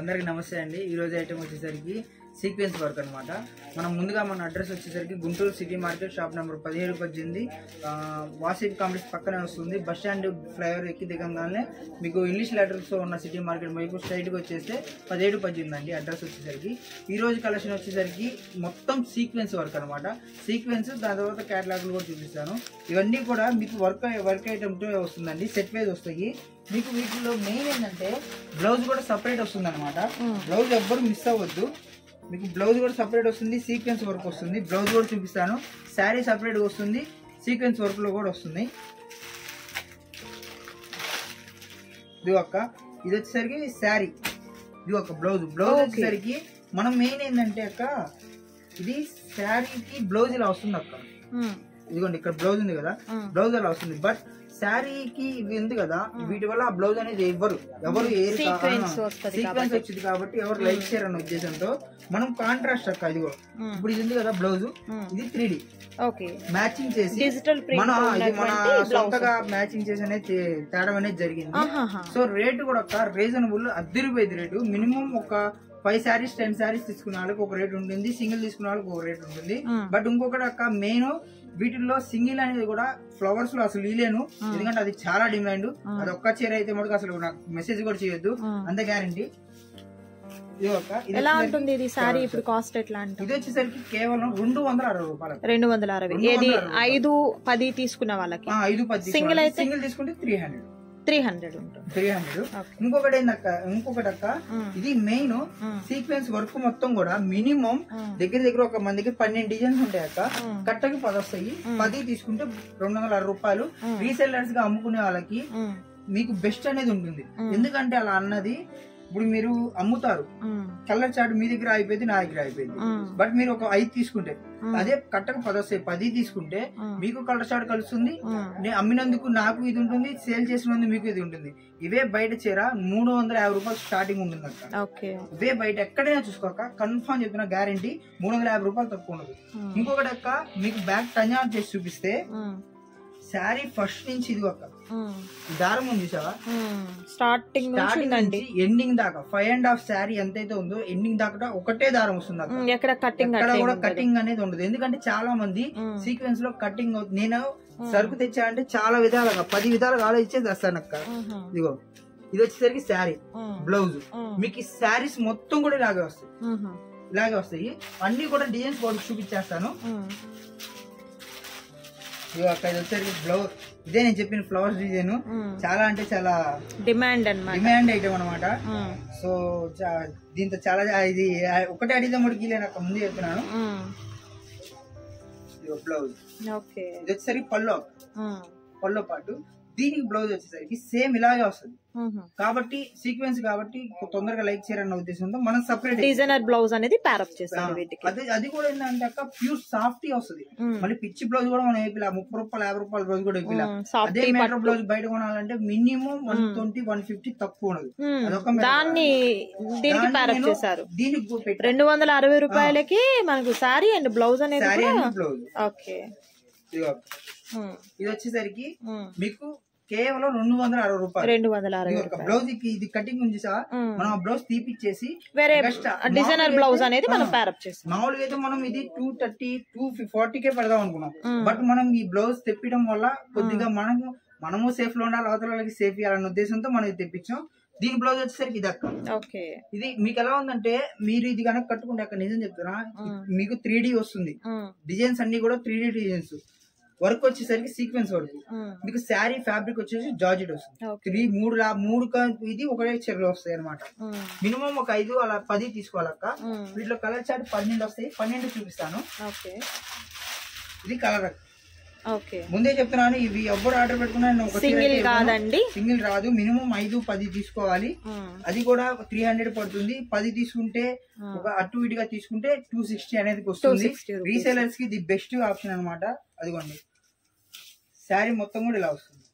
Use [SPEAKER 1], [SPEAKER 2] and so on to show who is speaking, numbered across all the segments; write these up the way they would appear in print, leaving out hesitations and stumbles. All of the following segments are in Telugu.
[SPEAKER 1] అందరికి నమస్తే అండి. ఈ రోజు ఐటమ్ వచ్చేసరికి సీక్వెన్స్ వర్క్ అనమాట. మనం ముందుగా మన అడ్రస్ వచ్చేసరికి Guntur city market shop number 17-18 Vasavi complex పక్కనే వస్తుంది. బస్ స్టాండ్ ఫ్లైఓవర్ ఎక్కి దిగంగానే మీకు ఇంగ్లీష్ లెటర్స్ ఉన్న సిటీ మార్కెట్ వైపు స్ట్రైట్గా వచ్చేస్తే 17-18 అండి అడ్రస్ వచ్చేసరికి. ఈ రోజు కలెక్షన్ వచ్చేసరికి మొత్తం సీక్వెన్స్ వర్క్ అనమాట. సీక్వెన్స్ దాని తర్వాత క్యాటలాగ్లు కూడా చూపిస్తాను. ఇవన్నీ కూడా మీకు వర్క్ ఐటమ్తో వస్తుందండి, సెట్ వైజ్ వస్తాయి. మీకు వీటిలో మెయిన్ ఏంటంటే బ్లౌజ్ కూడా సపరేట్ వస్తుంది అనమాట. బ్లౌజ్ ఎవ్వరు మిస్ అవ్వద్దు. మీకు బ్లౌజ్ కూడా సపరేట్ వస్తుంది, సీక్వెన్స్ వర్క్ వస్తుంది. బ్లౌజ్ కూడా చూపిస్తాను. శారీ సపరేట్గా వస్తుంది, సీక్వెన్స్ వర్క్లో కూడా వస్తుంది. ఇది వచ్చేసరికి శారీ, ఇది ఒక బ్లౌజ్ వచ్చేసరికి మనం మెయిన్ ఏంటంటే అక్క, ఇది శారీకి బ్లౌజ్ ఇలా వస్తుంది అక్క. ఇదిగోండి ఇక్కడ బ్లౌజ్ ఉంది కదా, బ్లౌజ్ అలా వస్తుంది. బట్ శారీకి ఇవి ఉంది కదా, వీటి వల్ల ఆ బ్లౌజ్ అనేది ఎవరు సీక్వెన్స్ వచ్చింది కాబట్టి ఎవరు లైక్ చేయరు అన్న ఉద్దేశంతో మనం కాంట్రాస్ట్ అక్క. ఇదిగో ఇప్పుడు ఇది ఉంది కదా బ్లౌజ్, ఇది 3D మ్యాచింగ్ చేసి మన సొంతగా మ్యాచింగ్ చేసి అనేది తేడం అనేది జరిగింది. సో రేటు కూడా అక్క రీజనబుల్, రూ. రేటు. మినిమం ఒక 5 శారీస్ 10 శారీస్ తీసుకున్న వాళ్ళకి ఒక రేట్ ఉంటుంది, సింగిల్ తీసుకున్న వాళ్ళకి ఒక రేట్ ఉంటుంది. బట్ ఇంకొకటి అక్క, మెయిన్ వీటిల్లో సింగిల్ అనేది కూడా ఫ్లవర్స్ లో అసలు ఇలేను, ఎందుకంటే అది చాలా డిమాండ్. అది ఒక్క చీర అయితే మటుకు అసలు నాకు మెసేజ్ కూడా చేయొద్దు, అంత గ్యారంటీ.
[SPEAKER 2] ఎలా ఉంటుంది ఇది సారీ? ఇప్పుడు కాస్ట్ ఎట్లా అంటే
[SPEAKER 1] ఇది వచ్చేసరికి కేవలం 260 రూపాయలు.
[SPEAKER 2] 260. ఏది 5-10 తీసుకున్న వాళ్ళకి?
[SPEAKER 1] 5-10. సింగిల్ అయితే సింగిల్ తీసుకుంటే 300
[SPEAKER 2] ఉంటుంది.
[SPEAKER 1] 300. ఇంకొకటి అక్క, ఇది మెయిన్ సీక్వెన్స్ వర్క్ మొత్తం కూడా మినిమం దగ్గర ఒక మందికి 12 డిజైన్స్ ఉంటాయి అక్క. కట్టకి 10 వస్తాయి. 10 తీసుకుంటే 260 రూపాయలు. రీసెల్లర్స్ గా అమ్ముకునే వాళ్ళకి మీకు బెస్ట్ అనేది ఉంటుంది. ఎందుకంటే అలా అన్నది, ఇప్పుడు మీరు అమ్ముతారు, కలర్ చార్ట్ మీ దగ్గర అయిపోయింది, నా దగ్గర అయిపోయింది. బట్ మీరు ఒక 5 తీసుకుంటే అదే కట్టకు 10 వస్తాయి. 10 తీసుకుంటే మీకు కలర్ చార్ట్ కలుస్తుంది, నేను అమ్మినందుకు నాకు ఇది ఉంటుంది, సేల్ చేసినందుకు మీకు ఇది ఉంటుంది. ఇవే బయట చీర 350 రూపాయలు స్టార్టింగ్ ఉంటుంది అక్క. ఇవే బయట ఎక్కడైనా చూసుకోక కన్ఫర్మ్ చెప్తున్నా, గ్యారంటీ 350 రూపాయలు తక్కువ ఉండదు. ఇంకొకటి అక్క, మీకు బ్యాక్ టర్న్ ఆన్ చేసి చూపిస్తే శారీ ఫస్ట్ నుంచి ఇది ఒక దారం ఉంది చూసావా,
[SPEAKER 2] స్టార్టింగ్ నుంచి
[SPEAKER 1] ఎండింగ్ దాకా 5.5 శారీ ఎంతైతే ఉందో ఎండింగ్ దాకా ఒకటే దారం వస్తుంది.
[SPEAKER 2] ఎక్కడ కూడా
[SPEAKER 1] కటింగ్ అనేది ఉండదు. ఎందుకంటే చాలా మంది సీక్వెన్స్ లో కటింగ్ అవుతుంది. నేను సరుకు తెచ్చా అంటే చాలా విధాలుగా 10 విధాలుగా ఆలోచించే తెస్తాను అక్క. ఇదిగో ఇది వచ్చేసరికి శారీ, బ్లౌజ్. మీకు ఈ శారీస్ మొత్తం కూడా ఇలాగే వస్తాయి. అన్ని కూడా డిజైన్స్ కూడా చూపించేస్తాను. బ్లౌజ్ ఇదే నేను చెప్పిన ఫ్లవర్స్ డిజైన్ చాలా అంటే చాలా డిమాండ్ ఐటమ్ అనమాట. సో దీంతో చాలా ఇది ఒకటే అడిగితే 3 కిలో నాకు ముందు చెప్తున్నాను. బ్లౌజ్ ఇది వచ్చేసరికి పల్లో పాటు, దీనికి బ్లౌజ్ వచ్చేసరికి సేమ్ ఇలాగే వస్తుంది. కాబట్టి సీక్వెన్స్ కాబట్టి తొందరగా లైక్ చేయాలన్న ఉద్దేశంతో మనం సపరేట్
[SPEAKER 2] డిజైనర్ బ్లౌజ్ అనేది ప్యారప్ చేస్తాం.
[SPEAKER 1] అది కూడా ఏంటంటే అక్క ప్యూర్ సాఫ్ట్ వస్తుంది. మళ్ళీ పిచ్చి బ్లౌజ్ కూడా మనం వేపిలా 30 రూపాయలు 50 రూపాయల బ్లౌజ్ కూడా వేపిలా. అదే మీటర్ బ్లౌజ్ బయట కొనాలంటే మినిమం 120-150 తక్కువ ఉండదు.
[SPEAKER 2] దాన్ని దీనికి ప్యారప్ చేశారు. దీనికి 260 రూపాయలకి మనకు శారీ అండ్ బ్లౌజ్ అనేది. ఓకే,
[SPEAKER 1] ఇది వచ్చేసరికి మీకు కేవలం 260 రూపాయలు.
[SPEAKER 2] 260
[SPEAKER 1] బ్లౌజ్ ఇది కటింగ్ ఉంది సార్, మనం ఆ బ్లౌజ్ తీపిచ్చేసి
[SPEAKER 2] వేరే డిజైనర్ బ్లౌజ్ అనేది మనం ప్యారప్ చేస్తాం.
[SPEAKER 1] మామూలుగా అయితే మనం ఇది 230-240కే పెడదాం అనుకున్నాం. బట్ మనం ఈ బ్లౌజ్ తెప్పడం వల్ల కొద్దిగా మనము సేఫ్ లో ఉండాలి, అవతల వాళ్ళకి సేఫ్ ఇవ్వాలన్న ఉద్దేశంతో మనం ఇది తెప్పించాం. దీని బ్లౌజ్ వచ్చేసరికి ఇది అక్క. ఇది మీకు ఎలా ఉందంటే, మీరు ఇది కనుక కట్టుకుంటే అక్కడ నిజం చెప్తున్నా, మీకు 3D వస్తుంది. డిజైన్స్ అన్ని కూడా 3D డిజైన్స్. వర్క్ వచ్చేసరికి సీక్వెన్స్ వర్క్. మీకు శారీ ఫ్యాబ్రిక్ వచ్చేసి జార్జెట్ వస్తుంది. 3 ఇది ఒకటే చీరలు వస్తాయి అనమాట. మినిమం ఒక 5 అలా 10 తీసుకోవాలక్క. వీటిలో కలర్ చార్ట్ 12 వస్తాయి. 12 చూపిస్తాను. ఇది కలర్ ముందే చెప్తున్నాను, ఇవి ఎవరు ఆర్డర్ పెట్టుకున్నా సింగిల్ రాదు. మినిమం 5-10 తీసుకోవాలి. అది కూడా 300 పడుతుంది. 10 తీసుకుంటే ఒక అటు ఇటుగా తీసుకుంటే 260 అనేది వస్తుంది. రీసేలర్స్ కి ఇది బెస్ట్ ఆప్షన్ అనమాట. అదిగోండి శారీ మొత్తం కూడా ఇలా వస్తుంది.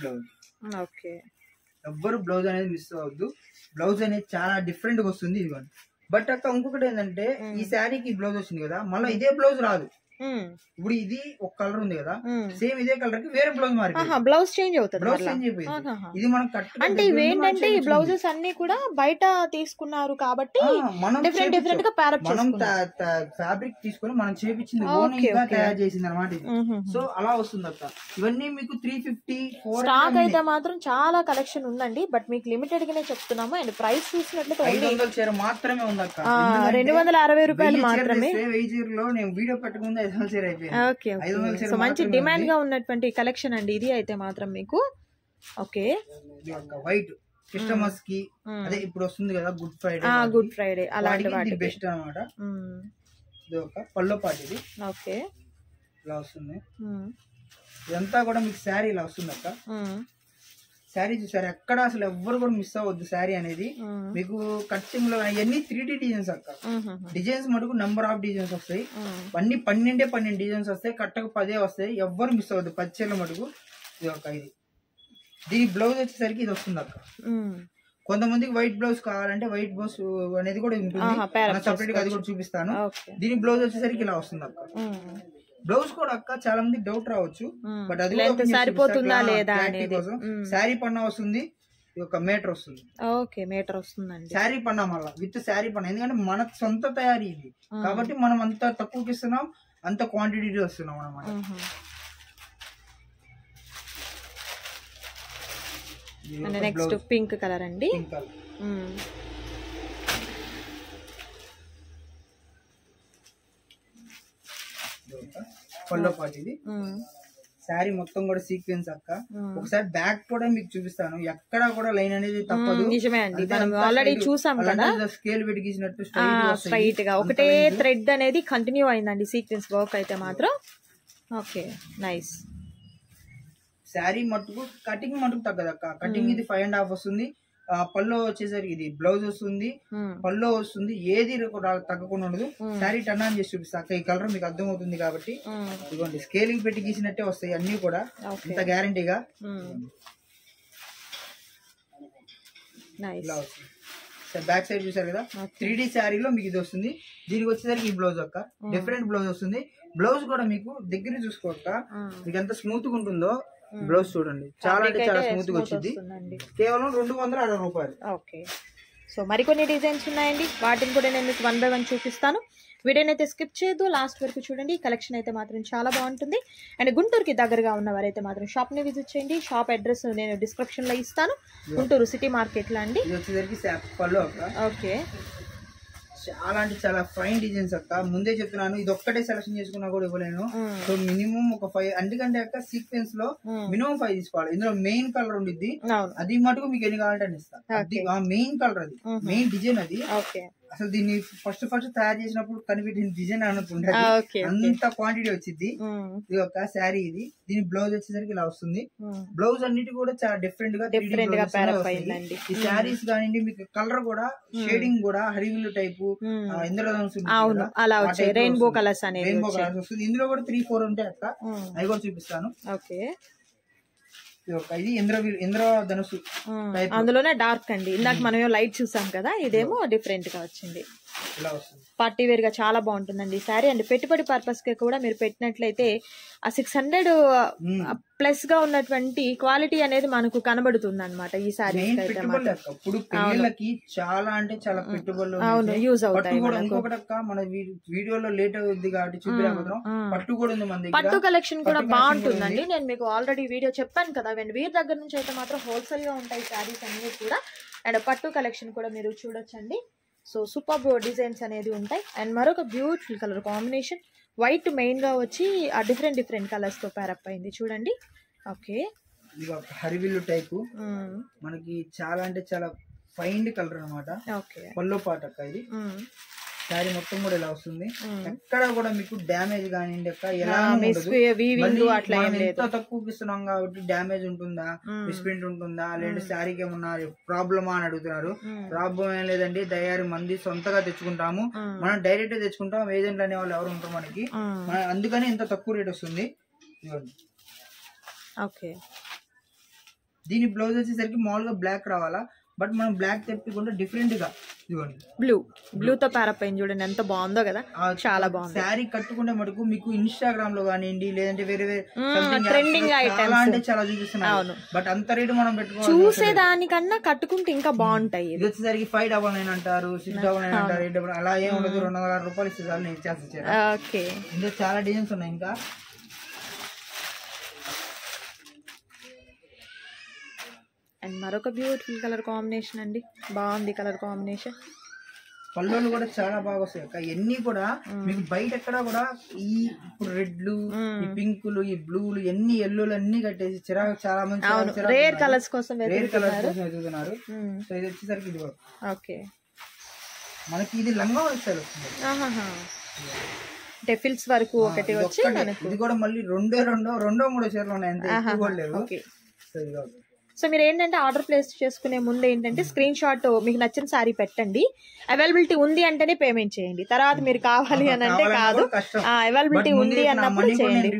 [SPEAKER 1] బ్లౌజ్ ఎవ్వరు బ్లౌజ్ అనేది మిస్ అవ్వద్దు. బ్లౌజ్ అనేది చాలా డిఫరెంట్ గా వస్తుంది. ఇదిగోండి. బట్ అక్క ఇంకొకటి ఏంటంటే, ఈ శారీకి బ్లౌజ్ వచ్చింది కదా, మళ్ళీ ఇదే బ్లౌజ్ రాదు. ఇప్పుడు ఇది ఒక కలర్ ఉంది కదా, సేమ్ ఇదే కలర్ కి వేరే బ్లౌజ్ మారిపోయింది,
[SPEAKER 2] బ్లౌజ్ చేంజ్ అవుతుంది.
[SPEAKER 1] బ్లౌజ్ చేంజ్ అయిపోయింది. ఇది మనం కట్
[SPEAKER 2] అంటే ఇవేంటంటే ఈ బ్లౌజెస్ అన్ని కూడా బయట తీసుకున్నారు కాబట్టి డిఫరెంట్ డిఫరెంట్ గా ప్యారప్
[SPEAKER 1] మనం ఫ్యాబ్రిక్ తీసుకొని మనం చేపించింది ఓన్ గా తయారు చేసింది అనమాట ఇది. సో అలా వస్తుంది అక్క. ఇవన్నీ మీకు 350
[SPEAKER 2] స్టాక్ అయితే మాత్రం చాలా కలెక్షన్ ఉందండి, బట్ మీకు లిమిటెడ్ గానే చెప్తున్నాము. అండ్ ప్రైస్ చూసినట్లయితే
[SPEAKER 1] 500 చీర మాత్రమే ఉంది అక్క,
[SPEAKER 2] 260 రూపాయలు మాత్రమే.
[SPEAKER 1] 1000 చీరలో నేను వీడియో పెట్టకుండా 500 చీర అయిపోయింది.
[SPEAKER 2] ఓకే, సో మంచి డిమాండ్ గా ఉన్నటువంటి కలెక్షన్ అండి ఇది అయితే మాత్రం మీకు. ఓకే,
[SPEAKER 1] వైట్ క్రిస్టమస్ కి అదే ఇప్పుడు వస్తుంది కదా గుడ్ ఫ్రైడే
[SPEAKER 2] అలాంటి వాటికి
[SPEAKER 1] బెస్ట్ అన్నమాట. ఇది ఒక పల్లో పాటు ఇది.
[SPEAKER 2] ఓకే,
[SPEAKER 1] ఇలా వస్తుంది. ఇదంతా కూడా మీకు శారీ ఇలా వస్తుంది అక్క. శారీ చూసారు ఎక్కడ అసలు ఎవ్వరు కూడా మిస్ అవ్వద్దు. శారీ అనేది మీకు కట్చింగ్ లో ఇవన్నీ 3D డిజైన్స్ అక్క. డిజైన్స్ మటుకు నెంబర్ ఆఫ్ డిజైన్స్ వస్తాయి, అన్ని 12 డిజైన్స్ వస్తాయి, కట్టకు 10 వస్తాయి. ఎవ్వరు మిస్ అవ్వద్దు. 10 చీరల మటుకు ఇది ఒక ఇది. దీని బ్లౌజ్ వచ్చేసరికి ఇది వస్తుంది అక్క. కొంతమందికి వైట్ బ్లౌజ్ కావాలంటే వైట్ బ్లౌజ్ అనేది కూడా ఉంటుంది, సపరేట్ గా అది కూడా చూపిస్తాను. దీని బ్లౌజ్ వచ్చేసరికి ఇలా వస్తుంది అక్క. బ్లౌజ్ కూడా అక్క చాలా మంది డౌట్ రావచ్చు, బట్ అది
[SPEAKER 2] సరిపోతుందా లేదా
[SPEAKER 1] కోసం శారీ పన్నా వస్తుంది, ఒక మీటర్ వస్తుంది.
[SPEAKER 2] ఓకే, మీటర్ వస్తుందండి
[SPEAKER 1] శారీ పన్నా మళ్ళీ విత్ శారీ పన్నా. ఎందుకంటే మన సొంత తయారీ ఇది కాబట్టి మనం అంత తక్కువకి ఇస్తున్నాం, అంత క్వాంటిటీ వస్తున్నాం అన్నమాట.
[SPEAKER 2] నెక్స్ట్ పింక్ కలర్ అండి.
[SPEAKER 1] పల్లో పాటు ఇది. శారీ మొత్తం కూడా సీక్వెన్స్ అక్క. ఒకసారి బ్యాక్ కూడా మీకు చూపిస్తాను, ఎక్కడ కూడా లైన్ అనేది తప్పదు.
[SPEAKER 2] నిజమే అండి, మనం ఆల్రెడీ చూసాం కదా,
[SPEAKER 1] స్కేల్ పెట్టి గీసినట్టు
[SPEAKER 2] స్ట్రైట్ గా ఒకటే థ్రెడ్ అనేది కంటిన్యూ అయిందండి సీక్వెన్స్ వర్క్ అయితే మాత్రం. Okay, nice.
[SPEAKER 1] శారీ మట్టుకు కటింగ్ మటుకు తగ్గదక్క. కటింగ్ ఇది 5.5 వస్తుంది. పల్లో వచ్చేసరికి ఇది బ్లౌజ్ వస్తుంది, పల్లో వస్తుంది, ఏది తగ్గకుండా ఉండదు. శారీ టర్న్ ఆన్ చేసి చూపిస్తా అక్క. ఈ కలర్ మీకు అర్థం అవుతుంది కాబట్టి ఇదిగోండి, స్కేలింగ్ పెట్టి గీసినట్టే వస్తాయి అన్ని కూడా, ఇంత గ్యారంటీగా. ఇలా వస్తుంది. బ్యాక్ సైడ్ చూసారు కదా, 3D శారీలో మీకు ఇది వస్తుంది. దీనికి వచ్చేసరికి ఈ బ్లౌజ్ అక్క డిఫరెంట్ బ్లౌజ్ వస్తుంది. బ్లౌజ్ కూడా మీకు దగ్గర చూసుకోక మీకు ఎంత స్మూత్ గా ఉంటుందో. బ్లౌజ్ చూడండి, చాలా అంటే చాలా స్మూత్ గా వచ్చింది, కేవలం 260 రూపాయలు.
[SPEAKER 2] ఓకే, సో మరికొన్ని డిజైన్స్ ఉన్నాయండి, వాటిని కూడా నేను మీకు 1 by 1 చూపిస్తాను. వీడియోని అయితే స్కిప్ చేయొద్దు, లాస్ట్ వరకు చూడండి. కలెక్షన్ అయితే మాత్రం చాలా బాగుంటుంది. అండ్ గుంటూరుకి దగ్గరగా ఉన్నవారైతే మాత్రం షాప్ ని విజిట్ చేయండి. షాప్ అడ్రస్ నేను డిస్క్రిప్షన్ లో ఇస్తాను. గుంటూరు సిటీ మార్కెట్ లో అండి. ఓకే,
[SPEAKER 1] చాలా అంటే చాలా ఫైన్ డిజైన్స్ అక్క. ముందే చెప్తున్నాను, ఇది ఒక్కటే సెలెక్షన్ చేసుకున్నా కూడా ఇవ్వలేను. సో మినిమం ఒక 5, ఎందుకంటే అక్క సీక్వెన్స్ లో మినిమం 5 తీసుకోవాలి. ఇందులో మెయిన్ కలర్ ఉండిద్ది, అది మటుకు మీకు ఎన్ని కావాలంటే అని ఇస్తా. మెయిన్ కలర్ అది, మెయిన్ డిజైన్ అది. అసలు దీన్ని ఫస్ట్ తయారు చేసినప్పుడు కనిపించిన డిజైన్ అనుకుంటే అంత క్వాంటిటీ వచ్చింది. ఇది ఒక శారీ, ఇది దీని బ్లౌజ్ వచ్చేసరికి ఇలా వస్తుంది. బ్లౌజ్ అన్నిటి కూడా చాలా డిఫరెంట్ గా ఈ శారీస్ కానివ్వండి, మీకు కలర్ కూడా షేడింగ్ కూడా హరివిల్లు టైపు, ఇంద్రధనుసు,
[SPEAKER 2] రెయిన్బో కలర్స్
[SPEAKER 1] వస్తుంది. ఇందులో కూడా 3-4 ఉంటాయి అక్క, అవి కూడా చూపిస్తాను. ఇది ఇంద్రధనుసు,
[SPEAKER 2] అందులోనే డార్క్ అండి. ఇందాక మనం లైట్ చూసాం కదా, ఇదేమో డిఫరెంట్ గా వచ్చింది. పార్టీ వేర్ గా చాలా బాగుంటుందండి శారీ. అండ్ పెట్టుబడి పర్పస్ కి కూడా మీరు పెట్టినట్లయితే ఆ 600 ప్లస్ గా ఉన్నటువంటి క్వాలిటీ అనేది మనకు కనబడుతుంది అనమాట ఈ శారీ.
[SPEAKER 1] ఇప్పుడు పిల్లలకి చాలా అంటే చాలా పెట్టుబడులు
[SPEAKER 2] యూజ్ అవుతాయి.
[SPEAKER 1] ఇంకొకటి మన వీడియోలో లేట్ అవుతుంది కాబట్టి చూపించడం, పట్టు కూడా ఉంది మన దగ్గర.
[SPEAKER 2] పట్టు కలెక్షన్ కూడా బాగుంటుందండి. నేను మీకు ఆల్రెడీ వీడియో చెప్పాను కదా, వీరి దగ్గర నుంచి అయితే మాత్రం హోల్సేల్ గా ఉంటాయి శారీస్ అన్ని కూడా. అండ్ పట్టు కలెక్షన్ కూడా మీరు చూడొచ్చండి. సో సూపర్ డిజైన్స్ అనేది ఉంటాయి. అండ్ మరొక beautiful colour combination, white main గా వచ్చి ఆ డిఫరెంట్ కలర్స్ తో పేరప్ అయింది చూడండి. ఓకే,
[SPEAKER 1] హరివిల్లు టైపు మనకి చాలా అంటే చాలా ఫైన్ కలర్ అనమాట. పల్లో పాట అక్క. ఇది శారీ మొత్తం కూడా ఇలా వస్తుంది, ఎక్కడ కూడా మీకు డ్యామేజ్ కానివ్వండి అక్క, ఎలా ఎంత తక్కువకి ఇస్తున్నాం కాబట్టి డ్యామేజ్ ఉంటుందా, మిస్ప్రింట్ ఉంటుందా, లేదంటే శారీకి ఏమన్నా ప్రాబ్లమా అని అడుగుతున్నారు. ప్రాబ్లం ఏం లేదండి, తయారీ మంది సొంతగా తెచ్చుకుంటాము, మనం డైరెక్ట్ తెచ్చుకుంటాం. ఏజెంట్లు అనే వాళ్ళు ఎవరు ఉంటారు మనకి, అందుకని ఇంత తక్కువ రేట్ వస్తుంది. దీని బ్లౌజ్ వచ్చేసరికి మామూలుగా బ్లాక్ రావాలా, బట్ మనం బ్లాక్ తెప్పకుండా డిఫరెంట్ గా
[SPEAKER 2] బ్లూ తో ప్యారప్ అయింది చూడండి, ఎంత బాగుందో కదా, చాలా బాగుంది.
[SPEAKER 1] శారీ కట్టుకుంటే మటుకు మీకు ఇన్స్టాగ్రామ్ లో కానివ్వండి, లేదంటే వేరే
[SPEAKER 2] ట్రెండింగ్
[SPEAKER 1] చాలా అంటే చాలా చూపిస్తున్నారు. బట్ అంత రేటు మనం పెట్టుకోవాలి,
[SPEAKER 2] చూసేదానికన్నా కట్టుకుంటే ఇంకా బాగుంటాయి.
[SPEAKER 1] ఇది వచ్చేసరికి 599 అంటారు, 699 అంటారు, 899 అలా ఏం ఉండదు. 260 రూపాయలు ఇస్తే చాలు, నేను ఇచ్చేస్తాను.
[SPEAKER 2] ఓకే,
[SPEAKER 1] ఇందులో చాలా డిజైన్స్ ఉన్నాయి. ఇంకా
[SPEAKER 2] అండ్ మరొక బ్యూటిఫుల్ కలర్ కాంబినేషన్ అండి, బాగుంది కలర్ కాంబినేషన్.
[SPEAKER 1] పళ్ళులు కూడా చాలా బాగా వస్తాయి అక్క. ఇవన్నీ కూడా మీకు బయట ఎక్కడ కూడా ఈ ఇప్పుడు రెడ్లు, ఈ పింకులు, ఈ బ్లూలు, ఎన్ని ఎల్లోలు అన్ని కట్టేసి చిరాకు చాలా మంది
[SPEAKER 2] రేర్ కలర్స్ కోసం
[SPEAKER 1] వెతుకుతున్నారు. సో ఇది వచ్చేసరికి ఇది
[SPEAKER 2] ఓకే,
[SPEAKER 1] మనకి ఇది లంగా వస్తుంది.
[SPEAKER 2] డెఫిల్స్ వరకు ఒకటి వచ్చి
[SPEAKER 1] ఇది కూడా మళ్ళీ రెండో మూడో చీరలు ఉన్నాయి, అంతే ఎక్కువ కూడా లేవు.
[SPEAKER 2] సో మీరు ఏంటంటే ఆర్డర్ ప్లేస్ చేసుకునే ముందు ఏంటంటే స్క్రీన్ షాట్ మీకు నచ్చిన సారీ పెట్టండి, అవైలబిలిటీ ఉంది అంటేనే పేమెంట్ చేయండి. తర్వాత మీరు కావాలి అని అంటే కాదు, అవైలబిలిటీ ఉంది అన్నప్పుడు చేయండి.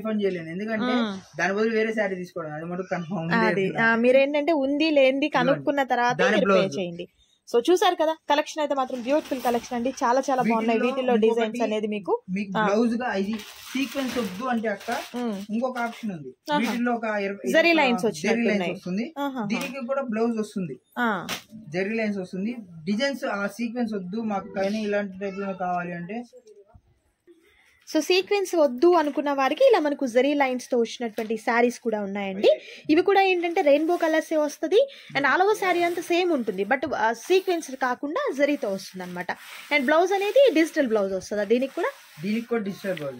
[SPEAKER 1] ఎందుకంటే దాని బదులు వేరే సారీ తీసుకోవడం అది మటుకు కన్ఫర్మ్.
[SPEAKER 2] అది మీరేంటంటే ఉంది లేనిది కనుక్కున్న తర్వాత మీరు పే చేయండి. సో చూసారు కదా, కలెక్షన్ అయితే మాత్రం బ్యూటిఫుల్ కలెక్షన్ అండి, చాలా చాలా బాగున్నాయి. వీటిలో డిజైన్స్ అనేది మీకు
[SPEAKER 1] బ్లౌజ్ గా ఇది సీక్వెన్స్ వద్దు అంటే అక్క ఇంకొక ఆప్షన్ ఉంది. వీటిలో ఒక
[SPEAKER 2] జరీ లైన్స్
[SPEAKER 1] వస్తుంది, దీనికి కూడా బ్లౌజ్ వస్తుంది, జరీ లైన్స్ వస్తుంది. డిజైన్స్ ఆ సీక్వెన్స్ వద్దు మాకు, కానీ ఇలాంటి టైప్ లో కావాలి అంటే
[SPEAKER 2] సో సీక్వెన్స్ వద్దు అనుకున్న వారికి ఇలా మనకు జరీ లైన్స్ తో వచ్చినటువంటి శారీస్ కూడా ఉన్నాయండి. ఇవి కూడా ఏంటంటే రెయిన్బో కలర్స్ వస్తుంది అండ్ ఆల్ ఓవర్ శారీ అంతా సేమ్ ఉంటుంది, బట్ సీక్వెన్స్ కాకుండా జరీతో వస్తుంది అనమాట. అండ్ బ్లౌజ్ అనేది డిజిటల్ బ్లౌజ్ వస్తుంది, దీనికి కూడా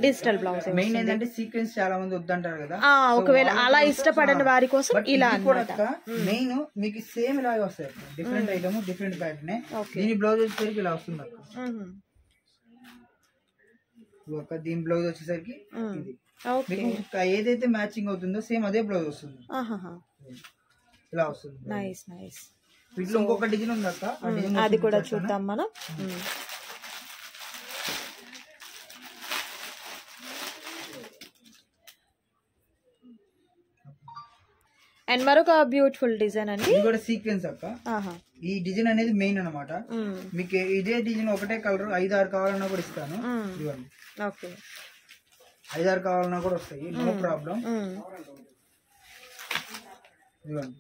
[SPEAKER 2] డిజిటల్ బ్లౌజ్.
[SPEAKER 1] మెయిన్ ఏంటంటే సీక్వెన్స్ చాలా మంది వద్దంటారు కదా,
[SPEAKER 2] ఒకవేళ అలా ఇష్టపడని వారి కోసం ఇలా అన్నమాట.
[SPEAKER 1] మెయిన్ మీకు సేమ్ ఇలాగే వస్తాయి, డిఫరెంట్ ఐటమ్ డిఫరెంట్ ప్యాటర్న్. దీని బ్లౌజ్ వచ్చేసరికి ఇలా వస్తుంది అక్క. దీని బ్లౌజ్ వచ్చేసరికి ఇది మీకు ఏదైతే మ్యాచింగ్ అవుతుందో సేమ్ అదే బ్లౌజ్ వస్తుంది, ఇలా వస్తుంది.
[SPEAKER 2] Nice nice.
[SPEAKER 1] వీటిలో ఇంకొక డిజైన్ ఉంది అక్క,
[SPEAKER 2] అది కూడా చూద్దాం మనం. అండ్ మరొక బ్యూటిఫుల్ డిజైన్ అండి,
[SPEAKER 1] ఇది కూడా సీక్వెన్స్ అక్క. ఈ డిజైన్ అనేది మెయిన్ అన్నమాట. మీకు ఇదే డిజైన్ ఒకటే కలర్ 5-6 కావాలన్నా కూడా ఇస్తాను. ఇవ్వండి, 5-6 కావాలన్నా కూడా వస్తాయి, నో ప్రాబ్లం. ఇవ్వండి,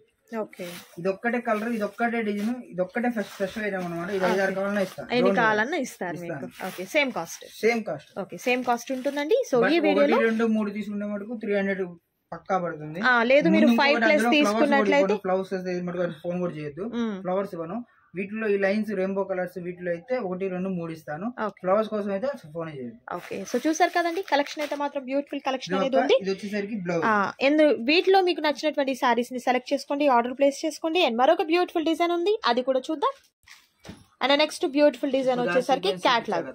[SPEAKER 1] ఇది ఒక్కటే కలర్, ఇది ఒక్కటే డిజైన్, ఇది ఒక్కటే స్పెషల్ ఐటమ్ అనమాట. ఇది 5-6 కావాలన్నా ఇస్తాను,
[SPEAKER 2] ఎన్ని కావాలన్నా ఇస్తారు మీకు. Okay, same cost. Okay, same cost ఉంటుందండి. సో ఈ వీడియోలో
[SPEAKER 1] 2-3 తీసుకుంటే మటుకు 300 పక్కా పడుతుంది.
[SPEAKER 2] లేదు మీరు 5+ తీసుకున్నట్లయితే
[SPEAKER 1] ఫ్లవర్స్ ఫోన్ కూడా చేయొద్దు, ఫ్లవర్స్ ఇవ్వను. వీటిలో ఈ లైన్స్ రెయిన్బో కలర్స్, వీటిలో అయితే 1, 2, 3 ఇస్తాను. ఫ్లవర్స్ కోసం అయితే ఫోన్ చేయదు.
[SPEAKER 2] ఓకే, సో చూసారు కదండి, కలెక్షన్ అయితే మాత్రం బ్యూటిఫుల్ కలెక్షన్ అనేది ఉంది.
[SPEAKER 1] ఇది వచ్చేసరికి బ్లౌజ్.
[SPEAKER 2] వీటిలో మీకు నచ్చినటువంటి సారీస్ ని సెలెక్ట్ చేసుకోండి, ఆర్డర్ ప్లేస్ చేసుకోండి. అండ్ మరొక బ్యూటిఫుల్ డిజైన్ ఉంది, అది కూడా చూద్దాం. అండ్ నెక్స్ట్ బ్యూటిఫుల్ డిజైన్ వచ్చేసరికి క్యాటలాగ్.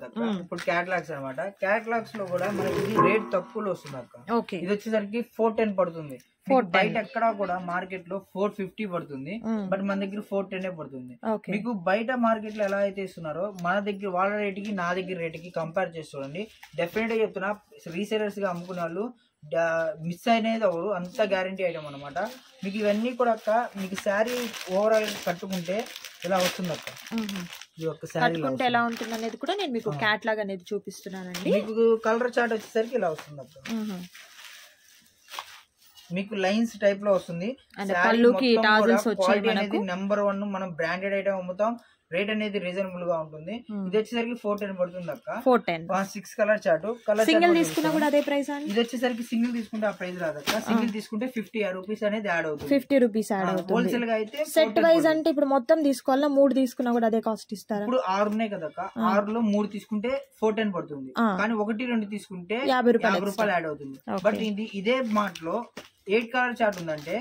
[SPEAKER 1] ఇప్పుడు క్యాటలాగ్స్ అనమాట. క్యాటలాగ్స్ లో కూడా మనకి రేట్ తక్కువలో వస్తుంది అక్క. ఇది వచ్చేసరికి 410 పడుతుంది. బయట ఎక్కడ కూడా మార్కెట్ లో 450 పడుతుంది, బట్ మన దగ్గర 410 పడుతుంది. మీకు బయట మార్కెట్ లో ఎలా అయితే ఇస్తున్నారో మన దగ్గర వాళ్ళ రేటుకి నా దగ్గర రేటుకి కంపేర్ చేసి చూడండి. డెఫినెట్ గా చెప్తున్నా, రీసేలర్స్ గా అమ్ముకునే వాళ్ళు మిస్ అనేది ఎవరు, అంత గ్యారంటీ ఐటమ్ అనమాట. మీకు ఇవన్నీ కూడా అక్క, మీకు శారీ ఓవరాల్ కట్టుకుంటే ఇలా వస్తుంది అక్క.
[SPEAKER 2] కట్టుకుంటే ఎలా ఉంటుంది అనేది కూడా నేను మీకు క్యాటలాగ్ అనేది చూపిస్తున్నానండి.
[SPEAKER 1] మీకు కలర్ చార్ట్ వచ్చేసరికి ఇలా వస్తుంది అక్క. మీకు లైన్స్ టైప్ లో వస్తుంది. నెంబర్ 1 మనం బ్రాండెడ్ ఐటమ్ అమ్ముతాం, రేట్ అనేది రీజనబుల్ గా ఉంటుంది. ఇది వచ్చేసరికి 410 పడుతుంది అక్క. 6 కలర్ చార్ట్.
[SPEAKER 2] సింగిల్ తీసుకున్నా కూడా అదే ప్రైస్ అండి.
[SPEAKER 1] ఇది వచ్చేసరికి సింగిల్ తీసుకుంటే ఆ ప్రైస్ రాదక్క. సింగిల్ తీసుకుంటే 50 రూపీస్ అనేది యాడ్ అవుతుంది.
[SPEAKER 2] 50 రూపీస్ యాడ్ అవుతుంది.
[SPEAKER 1] హోల్సేల్ గా అయితే
[SPEAKER 2] సెట్ వైజ్ అంటే ఇప్పుడు మొత్తం తీసుకోవాలన్నా 3 తీసుకున్నా కూడా అదే కాస్ట్ ఇస్తారు.
[SPEAKER 1] ఇప్పుడు 6 ఉన్నాయి కదక్క, 6లో 3 తీసుకుంటే 410 పడుతుంది. కానీ 1-2 తీసుకుంటే 50 రూపాయలు యాడ్ అవుతుంది. బట్ ఇదే మార్ట్ లో 8 కలర్ చార్ట్ ఉందంటే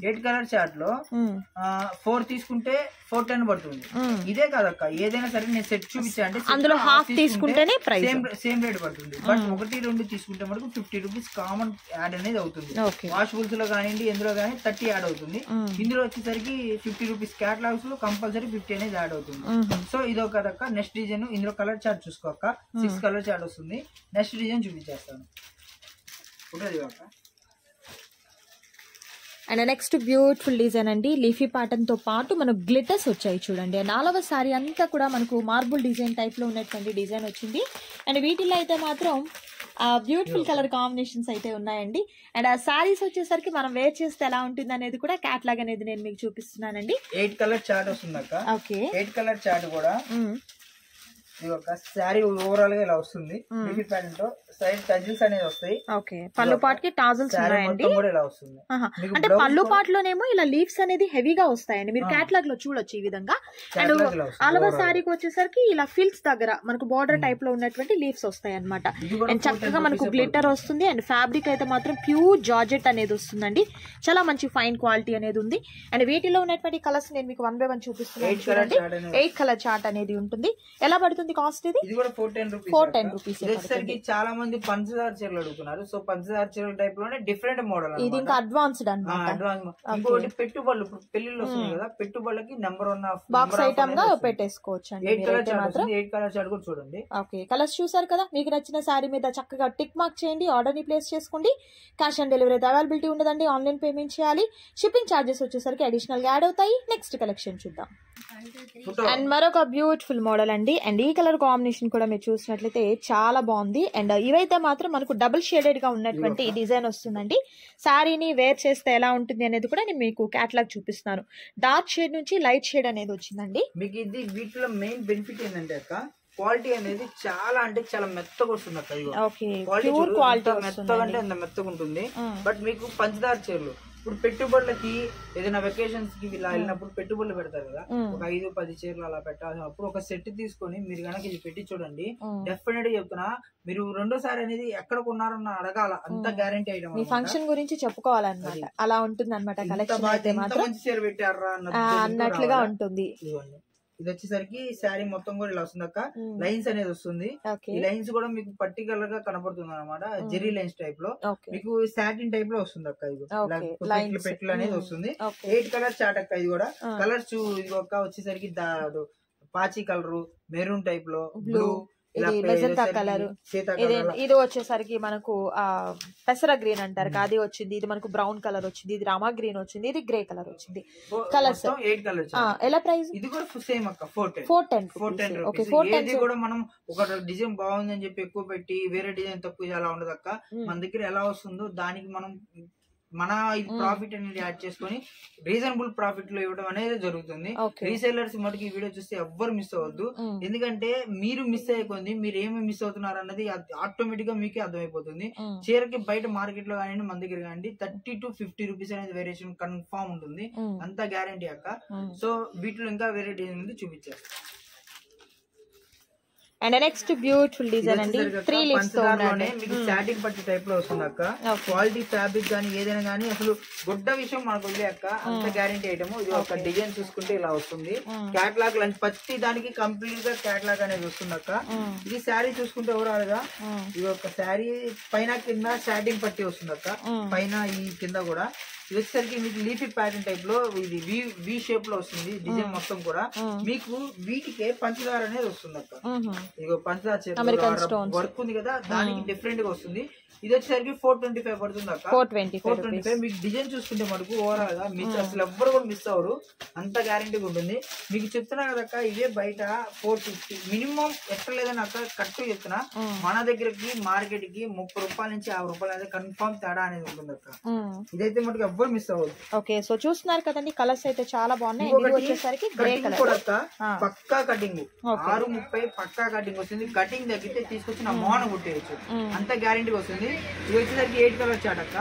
[SPEAKER 1] 8 కలర్ చార్ట్ లో 4 తీసుకుంటే 410 పడుతుంది. ఇదే కాదక్క, ఏదైనా సరే నేను సెట్ చూపించా అంటే
[SPEAKER 2] అందులో హాఫ్ తీసుకుంటేనే
[SPEAKER 1] సేమ్ రేట్ పడుతుంది. బట్ 1-2 తీసుకుంటే మనకు 50 రూపీస్ కామన్ యాడ్ అనేది అవుతుంది. వాషబుల్స్ లో కానివ్వండి, ఎందులో కానీ 30 యాడ్ అవుతుంది. ఇందులో వచ్చేసరికి 50 రూపీస్ క్యాటలాగ్స్ లో కంపల్సరీ 50 అనేది యాడ్ అవుతుంది. సో ఇదో కదక్క. నెక్స్ట్ డిజైన్, ఇందులో కలర్ చార్ట్ చూసుకోక 6 కలర్ చార్ట్ వస్తుంది. నెక్స్ట్ డిజైన్ చూపించేస్తాను.
[SPEAKER 2] అండ్ నెక్స్ట్ బ్యూటిఫుల్ డిజైన్ అండి, లీఫీ ప్యాటర్న్ తో పాటు మనకు గ్లిటర్స్ వచ్చాయి చూడండి. 4వ సారీ అంతా కూడా మనకు మార్బుల్ డిజైన్ టైప్ లో ఉన్నటువంటి డిజైన్ వచ్చింది. అండ్ వీటిలో అయితే మాత్రం బ్యూటిఫుల్ కలర్ కాంబినేషన్స్ అయితే ఉన్నాయండి. అండ్ ఆ సారీస్ వచ్చేసరికి మనం వేర్ చేస్తే ఎలా ఉంటుంది అనేది కూడా క్యాట్లాగ్ అనేది నేను మీకు చూపిస్తున్నానండి.
[SPEAKER 1] 8 కలర్ చార్ట్ వస్తుంది అక్క.
[SPEAKER 2] ఓకే,
[SPEAKER 1] 8 కలర్ చార్ట్ కూడా ఇది ఒక సారీ ఓవరాల్ గా ఇలా వస్తుంది. లీఫీ ప్యాటర్న్ తో సైడ్ టజిల్స్ అనేది వస్తాయి.
[SPEAKER 2] ఓకే, పళ్ళు పాటుకి టాజిల్స్ ఉన్నాయండి.
[SPEAKER 1] ఇలా వస్తుంది.
[SPEAKER 2] అంటే పళ్ళు పాటలోనేమో ఇలా లీవ్స్ అనేది హెవీగా వస్తాయండి, మీరు క్యాట్లాగ్ లో చూడొచ్చు ఈ విధంగా. అండ్ ఆల్ ఓవర్ సారీకి వచ్చేసరికి ఇలా ఫిల్స్ దగ్గర మనకు బార్డర్ టైప్ లో ఉన్నటువంటి లీవ్స్ వస్తాయి అనమాట. అండ్ చక్కగా మనకు గ్లిటర్ వస్తుంది. అండ్ ఫ్యాబ్రిక్ అయితే మాత్రం ప్యూర్ జార్జెట్ అనేది వస్తుందండి, చాలా మంచి ఫైన్ క్వాలిటీ అనేది ఉంది. అండ్ వీటిలో ఉన్నటువంటి కలర్స్ నేను మీకు 1 by 1 చూపిస్తున్నాను చూడండి. 8 కలర్ చార్ట్ అనేది ఉంటుంది. ఎలా పడుతుంది కాస్ట్?
[SPEAKER 1] ఇది కూడా 410 రూపీస్. చాలా మంది పంచదార చీరలు అడుగుతున్నారు. సో పంచదార చీరల టైప్ లోనే డిఫరెంట్ మోడల్,
[SPEAKER 2] ఇది ఇంకా అడ్వాన్స్డ్ అన్నమాట.
[SPEAKER 1] ఇంకోటి పెట్టుబడులు, ఇప్పుడు పెళ్లిళ్ళు వస్తున్నాయి కదా, పెట్టుబడులకి నెంబర్ 1
[SPEAKER 2] బాక్స్ ఐటమ్ గా పెట్టేసుకోవచ్చు అండి.
[SPEAKER 1] 8 కలర్ చార్ట్ కూడా చూడండి.
[SPEAKER 2] ఓకే, కలర్స్ చూసారు కదా. మీకు నచ్చిన శారీ మీద చక్కగా టిక్ మార్క్ చేయండి, ఆర్డర్ ని ప్లేస్ చేసుకోండి. క్యాష్ ఆన్ డెలివరీ అవైలబిలిటీ ఉండదండి, ఆన్లైన్ పేమెంట్ చేయాలి. షిప్పింగ్ ఛార్జెస్ వచ్చేసరికి అడిషనల్ గా యాడ్ అవుతాయి. నెక్స్ట్ కలెక్షన్ చూద్దాం. అండ్ మరొక బ్యూటిఫుల్ మోడల్ అండి. అండ్ ఈ కలర్ కాంబినేషన్ కూడా మీరు చూసినట్లయితే చాలా బాగుంది. అండ్ ఇవైతే మాత్రం మనకు డబుల్ షేడెడ్ గా ఉన్నటువంటి డిజైన్ వస్తుందండి. శారీని వేర్ చేస్తే ఎలా ఉంటుంది అనేది కూడా నేను మీకు క్యాట్లాగ్ చూపిస్తున్నాను. డార్క్ షేడ్ నుంచి లైట్ షేడ్ అనేది వచ్చిందండి.
[SPEAKER 1] మీకు ఇది వీటిలో మెయిన్ బెనిఫిట్ ఏంటంటే అక్క, క్వాలిటీ అనేది చాలా అంటే చాలా మెత్తగా వస్తుంది అక్క. క్వాలిటీ మెత్తగా అంటే అంత మెత్తగా ఉంటుంది. బట్ మీకు పంచదార చీరలు ఇప్పుడు పెట్టుబడులకి ఏదైనా వెకేషన్స్ కి ఇలా వెళ్ళినప్పుడు పెట్టుబడులు పెడతారు కదా, ఒక 5-10 చీరలు అలా పెట్టాల్సినప్పుడు ఒక సెట్ తీసుకొని మీరు కనుక ఇది పెట్టి చూడండి, డెఫినెట్ గా చెప్తున్నా మీరు రెండోసారి అనేది ఎక్కడ కొన్నారన్న అడగాల, అంత గ్యారంటీ ఐటమ్.
[SPEAKER 2] మీ ఫంక్షన్ గురించి చెప్పుకోవాలన్నమాట, అలా ఉంటుంది అనమాట. కలెక్షన్ అయితే మాత్రం
[SPEAKER 1] మంచి చీర పెట్టారా
[SPEAKER 2] అన్నట్లుగా ఉంటుంది.
[SPEAKER 1] ఇది వచ్చేసరికి శారీ మొత్తం కూడా ఇలా వస్తుంది అక్క. లైన్స్ అనేది వస్తుంది. ఈ లైన్స్ కూడా మీకు పర్టికులర్ గా కనపడుతుంది అనమాట, జెరీ లైన్స్ టైప్ లో. మీకు సాటిన్ టైప్ లో వస్తుంది అక్క. ఇది పెట్లు అనేది వస్తుంది. 8 కలర్ చాట్ అక్క. ఇది కూడా కలర్స్ ఇది ఒక వచ్చేసరికి పాచి కలర్, మెరూన్ టైప్ లో, బ్లూ,
[SPEAKER 2] ఇది మెజంతా కలర్, ఇది వచ్చేసరికి మనకు పెసర గ్రీన్ అంటారు, అది వచ్చింది. ఇది మనకు బ్రౌన్ కలర్ వచ్చింది, ఇది రామా గ్రీన్ వచ్చింది, ఇది గ్రే కలర్ వచ్చింది. Colours
[SPEAKER 1] 8 colours.
[SPEAKER 2] ఎలా ప్రైస్?
[SPEAKER 1] ఇది కూడా సేమ్ అక్క, 410.
[SPEAKER 2] ఓకే,
[SPEAKER 1] ఇది కూడా మనం ఒక డిజైన్ బాగుందని చెప్పి ఎక్కువ పెట్టి వేరే డిజైన్ తక్కువ అలా ఉండదు అక్క. మన దగ్గర ఎలా వస్తుందో దానికి మనం మన ప్రాఫిట్ అనేది యాడ్ చేసుకుని రీజనబుల్ ప్రాఫిట్ లో ఇవ్వడం అనేది జరుగుతుంది. రీసెల్లర్స్ మటుకు ఈ వీడియో చూస్తే ఎవ్వరు మిస్ అవ్వద్దు. ఎందుకంటే మీరు మిస్ అయ్యే కొంది మీరు ఏమి మిస్ అవుతున్నారు అన్నది ఆటోమేటిక్ గా మీకే అర్థమైపోతుంది. చీరకి బయట మార్కెట్ లో కానీ మన దగ్గర కానీ 30 to 50 రూపీస్ అనేది వేరియేషన్ కన్ఫామ్ ఉంటుంది, అంతా గ్యారంటీ అక్క. సో వీటిలో ఇంకా వేరే డిజైన్ ఉంది, చూపించారు.
[SPEAKER 2] అండ్ నెక్స్ట్ బ్యూటిఫుల్ డిజైన్ అండి, 3 లీవ్స్ తో
[SPEAKER 1] మీకు సాటిన్ పట్టు టైప్ లో వస్తుంది అక్క. క్వాలిటీ ఫ్యాబ్రిక్ గానీ ఏదైనా గానీ అసలు గుడ్డ విషయం మనకు ఉంది అక్క, అంత గ్యారంటీ ఐటమ్. ఇది ఒక డిజైన్ చూసుకుంటే ఇలా వస్తుంది. క్యాటలాగ్ ప్రతి దానికి కంప్లీట్ గా క్యాటలాగ్ అనేది వస్తుంది అక్క. ఇది శారీ చూసుకుంటే ఓవరాల్ గా ఇది ఒక శారీ పైన కింద సాటిన్ పట్టి వస్తుంది అక్క, పైన ఈ కింద కూడా. ఇది వచ్చేసరికి మీకు లీఫీ ప్యాటర్న్ టైప్ లో ఇది వి షేప్ లో వస్తుంది డిజైన్ మొత్తం కూడా. మీకు వీటికే పంచదార అనేది వస్తుంది అక్క. ఇగో పంచదార వర్క్ ఉంది కదా, దానికి డిఫరెంట్ గా వస్తుంది. ఇది వచ్చేసరికి 425 పడుతుంది అక్క. 425 మీకు డిజైన్ చూసుకుంటే మనకు ఓవరాల్ గా మిస్ అసలు ఎవ్వరు కూడా మిస్ అవ్వరు, అంత గ్యారంటీగా ఉంటుంది. మీకు చెప్తున్నా కదక్క, ఇదే బయట 450 మినిమం ఎక్కలేదని అక్క కరెక్ట్ చెప్తున్నా. మన దగ్గరకి మార్కెట్ కి 30 రూపాయల నుంచి 50 రూపాయలు అయితే కన్ఫర్మ్ తేడా అనేది ఉంటుంది అక్క. ఇదైతే మటుకు ఎవ్వరు మిస్ అవ్వదు.
[SPEAKER 2] ఓకే, సో చూస్తున్నారు కదండి, కలర్స్ అయితే చాలా బాగున్నాయి.
[SPEAKER 1] పక్కా కటింగ్ 630 పక్కా కటింగ్ వస్తుంది. కటింగ్ తగ్గితే తీసుకొచ్చి నా మోన కుట్టేయచ్చు, అంత గ్యారంటీ వస్తుంది. ఇది వచ్చేసరికి 8 కలర్ చాట్ అక్క.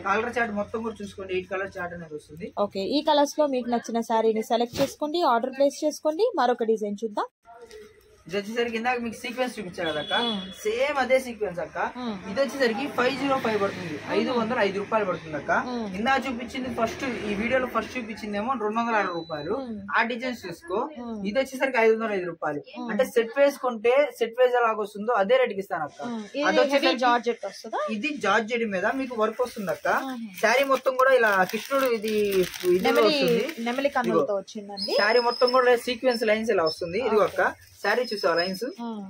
[SPEAKER 1] కలర్ చాట్ మొత్తం కూడా చూసుకోండి, 8 కలర్ చాట్ అనేది వస్తుంది.
[SPEAKER 2] ఓకే, ఈ కలర్స్ లో మీకు నచ్చిన శారీని సెలెక్ట్ చేసుకోండి, ఆర్డర్ ప్లేస్ చేసుకోండి. మరొక డిజైన్ చూద్దాం.
[SPEAKER 1] ఇది వచ్చేసరికి ఇందాక మీకు సీక్వెన్స్ చూపించారు కదక్క, సేమ్ అదే సీక్వెన్స్ అక్క. ఇది వచ్చేసరికి 505 పడుతుంది, 505 రూపాయలు పడుతుంది అక్క. ఇందాక చూపించింది ఫస్ట్ ఈ వీడియోలో ఫస్ట్ చూపించిందేమో 260 రూపాయలు. ఆ డిజైన్స్ చూసుకో. ఇది వచ్చేసరికి 505 రూపాయలు. అంటే సెట్ వేసుకుంటే సెట్ వేస్ ఎలాగ వస్తుందో అదే రేటుకి ఇస్తాను అక్క. ఇది జార్జెట్ మీద మీకు వర్క్ వస్తుంది అక్క. శారీ మొత్తం కూడా ఇలా కృష్ణుడు ఇది శారీ మొత్తం కూడా సీక్వెన్స్ లైన్స్ ఇలా వస్తుంది. ఇది అక్క శారీ చూసావా లైన్స్,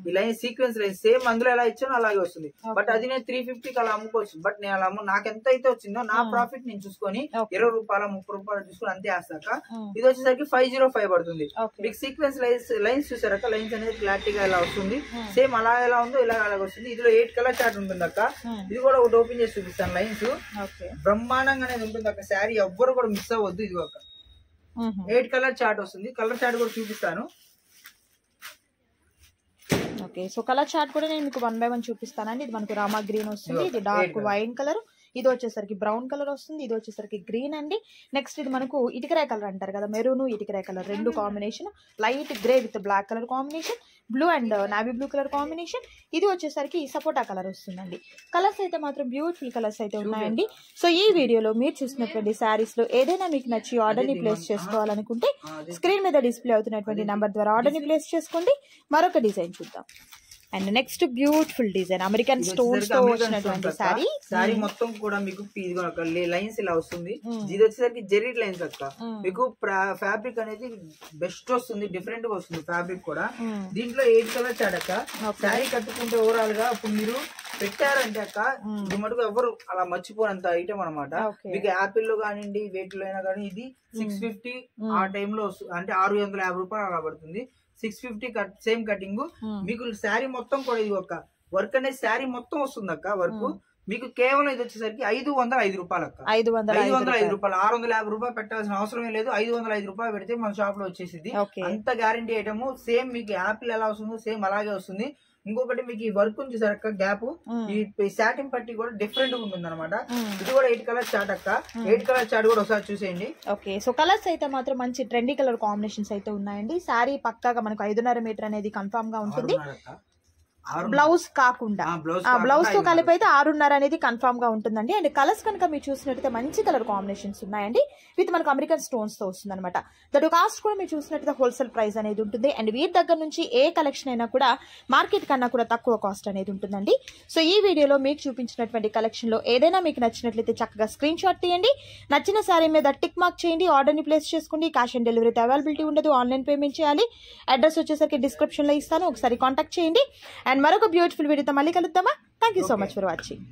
[SPEAKER 1] ఈ లైన్ సీక్వెన్స్ లైన్స్ సేమ్ అందులో ఎలా ఇచ్చానో అలాగే వస్తుంది. బట్ అది నేను 350కి అలా అమ్ముకోవచ్చు. బట్ నేను అలా నాకు ఎంత అయితే వచ్చిందో నా ప్రాఫిట్ నేను చూసుకొని 20 రూపాయలు 30 రూపాయలు చూసుకొని అంతే వేస్తాక ఇది వచ్చేసరికి 505 పడుతుంది. మీకు సీక్వెన్స్ లైన్స్ చూసారక్క, లైన్స్ అనేది క్లారిటీగా ఎలా వస్తుంది, సేమ్ అలా ఎలా ఉందో ఇలా అలాగే వస్తుంది. ఇందులో 8 కలర్ చార్ట్ ఉంటుంది అక్క. ఇది కూడా ఒకటి ఓపెన్ చేసి చూపిస్తాను. లైన్స్ బ్రహ్మాండంగా అనేది ఉంటుంది అక్క. శారీ ఎవ్వరు కూడా మిస్ అవ్వద్దు. ఇది ఒక 8 కలర్ చార్ట్ వస్తుంది. కలర్ చార్ట్ కూడా చూపిస్తాను.
[SPEAKER 2] ఓకే, సో కలర్ చార్ట్ కూడా నేను మీకు 1 by 1 చూపిస్తానండి. ఇది మనకు రామా గ్రీన్ వస్తుంది, ఇది డార్క్ వైన్ కలర్, ఇది వచ్చేసరికి బ్రౌన్ కలర్ వస్తుంది, ఇది వచ్చేసరికి గ్రీన్ అండి. నెక్స్ట్ ఇది మనకు ఇటుకరాయ కలర్ అంటారు కదా, మెరూన్ ఇటుకరాయ కలర్ రెండు combination, light grey with black colour combination, blue and navy blue colour combination, ఇది వచ్చేసరికి సపోటా కలర్ వస్తుందండి. కలర్స్ అయితే మాత్రం బ్యూటిఫుల్ కలర్స్ అయితే ఉన్నాయండి. సో ఈ వీడియోలో మీరు చూసినటువంటి శారీస్ లో ఏదైనా మీకు నచ్చి ఆర్డర్ ని ప్లేస్ చేసుకోవాలనుకుంటే స్క్రీన్ మీద డిస్ప్లే అవుతున్నటువంటి నెంబర్ ద్వారా ఆర్డర్ ని ప్లేస్ చేసుకోండి. మరొక డిజైన్ చూద్దాం. And next beautiful design American stones తో వచ్చినటువంటి శారీ
[SPEAKER 1] మొత్తం కూడా మీకు లైన్స్ ఇలా వస్తుంది. ఇది వచ్చేసరికి జెరీ లైన్స్ అక్క. మీకు ఫ్యాబ్రిక్ అనేది బెస్ట్ వస్తుంది, డిఫరెంట్ గా వస్తుంది ఫ్యాబ్రిక్ కూడా. దీంట్లో 8 కలర్ చాట్ అక్క. శారీ కట్టుకుంటే ఓవరాల్ గా ఇప్పుడు మీరు పెట్టారంటే అక్క ఇది మటుకు ఎవరు అలా మర్చిపోనంత ఐటమ్ అనమాట. మీకు యాపిల్ లో కానివ్వండి వేటిలో అయినా కానీ ఇది 650 ఆ టైంలో అంటే 650 రూపాయలు అలా పడుతుంది. 650 సేమ్ కటింగ్. మీకు శారీ మొత్తం కూడా ఇది ఒక వర్క్ అనేది శారీ మొత్తం వస్తుంది అక్క. వర్క్ మీకు కేవలం ఇది వచ్చేసరికి 505 రూపాయలు అక్క. 505 రూపాయలు, 650 రూపాయలు పెట్టాల్సిన అవసరమే లేదు. 505 రూపాయలు పెడితే మన షాప్ లో వచ్చేసింది. అంత గ్యారంటీ ఐటమ్. సేమ్ మీకు యాపిల్ ఎలా వస్తుందో సేమ్ అలాగే వస్తుంది. ఇంకొకటి మీకు ఈ వర్క్ ఉంది సార్ గ్యాప్, ఈ సాటిన్ పట్టి కూడా డిఫరెంట్ గా ఉంటుంది అనమాట. ఇది కూడా 8 కలర్ చాట్ అక్క. 8 కలర్ చాట్ కూడా ఒకసారి చూసేయండి.
[SPEAKER 2] ఓకే, సో కలర్స్ అయితే మాత్రం మంచి ట్రెండీ కలర్ కాంబినేషన్స్ అయితే ఉన్నాయండి. శారీ పక్కాగా మనకు 5.5 మీటర్ అనేది కన్ఫర్మ్ గా ఉంటుంది. బ్లౌజ్ కాకుండా బ్లౌజ్ తో కలిపి అయితే 6.5 అనేది కన్ఫర్మ్ గా ఉంటుందండి. అండ్ కలర్స్ కనుక మీరు చూసినట్టయితే మంచి కలర్ కాంబినేషన్స్ ఉన్నాయండి. విత్ మనకు అమెరికన్ స్టోన్స్ తో వస్తుంది అనమాట. దట్ కాస్ట్ కూడా మీరు చూసినట్టయితే హోల్సేల్ ప్రైస్ అనేది ఉంటుంది. అండ్ వీరి దగ్గర నుంచి ఏ కలెక్షన్ అయినా కూడా మార్కెట్ కన్నా కూడా తక్కువ కాస్ట్ అనేది ఉంటుందండి. సో ఈ వీడియోలో మీకు చూపించినటువంటి కలెక్షన్ లో ఏదైనా మీకు నచ్చినట్లయితే చక్కగా స్క్రీన్ షాట్ తీయండి. నచ్చిన శారీ మీద టిక్ మార్క్ చేయండి, ఆర్డర్ ని ప్లేస్ చేసుకోండి. క్యాష్ ఆన్ డెలివరీ అవైలబిలిటీ ఉండదు, ఆన్లైన్ పేమెంట్ చేయాలి. అడ్రస్ వచ్చేసరికి డిస్క్రిప్షన్ లో ఇస్తాను, ఒకసారి కాంటాక్ట్ చేయండి. అండ్ మరొక బ్యూటిఫుల్ వీడియోతో మళ్ళీ కలుద్దామా. Thank you so much for watching.